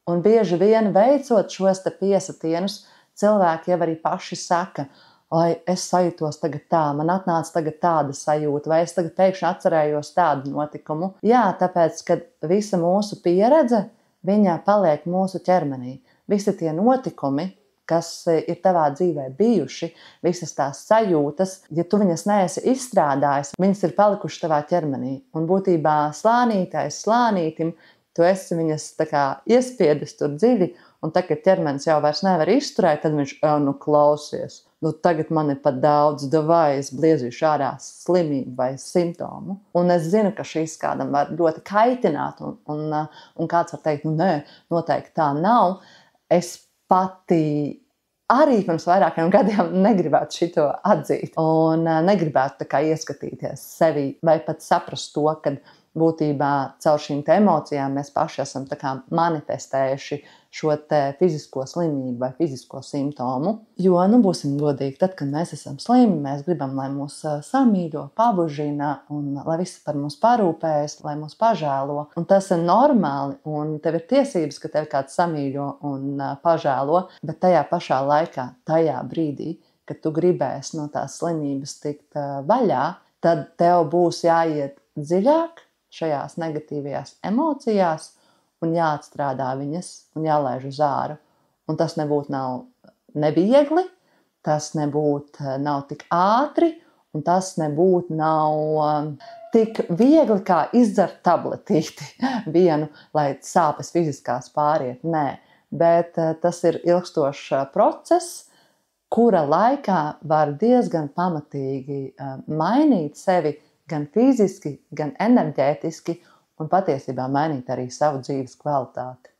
Un bieži vien veicot šos te piesitienus, cilvēki jau arī paši saka, vai es sajūtos tagad tā, man atnāca tagad tāda sajūta, vai es tagad pēkšņi atcerējos tādu notikumu. Jā, tāpēc, ka visa mūsu pieredze, viņa paliek mūsu ķermenī. Visi tie notikumi, kas ir tavā dzīvē bijuši, visas tās sajūtas, ja tu viņas neesi izstrādājis, viņas ir palikušas tavā ķermenī. Un būtībā slānītais slānītim, tu esi viņas tā kā iespiedis tur dziļi, un tad, kad ķermenis jau vairs nevar izturēt, tad viņš, klausies, tagad man ir pat daudz, davai, es bliezīšu ārā slimību vai simptomu. Un es zinu, ka šīs kādam var ļoti kaitināt, un kāds var teikt, nē, noteikti tā nav. Es pati arī pirms vairākiem gadiem negribētu šito atzīt, un negribētu tā kā ieskatīties sevi, vai pat saprast to, ka būtībā caur šīm te emocijām mēs paši esam tā kā manifestējuši šo te fizisko slimību vai fizisko simptomu. Jo, būsim godīgi, tad, kad mēs esam slimi, mēs gribam, lai mūs samīļo, pabužina un lai visi par mums parūpējas, lai mūs pažēlo. Un tas ir normāli, un tev ir tiesības, ka tev kāds samīļo un pažēlo, bet tajā pašā laikā, tajā brīdī, kad tu gribēsi no tās slimības tikt vaļā, tad tev būs jāiet dziļāk šajās negatīvajās emocijās un jāatstrādā viņas un jālaiž uz āru. Un tas nebūtu nav neviegli, tas nebūtu nav tik ātri un tas nebūtu nav tik viegli kā izdzert tabletīti vienu, lai sāpes fiziskās pāriet. Nē, bet tas ir ilgstošs process, kura laikā var diezgan pamatīgi mainīt sevi gan fiziski, gan enerģētiski un patiesībā mainīt arī savu dzīves kvalitāti.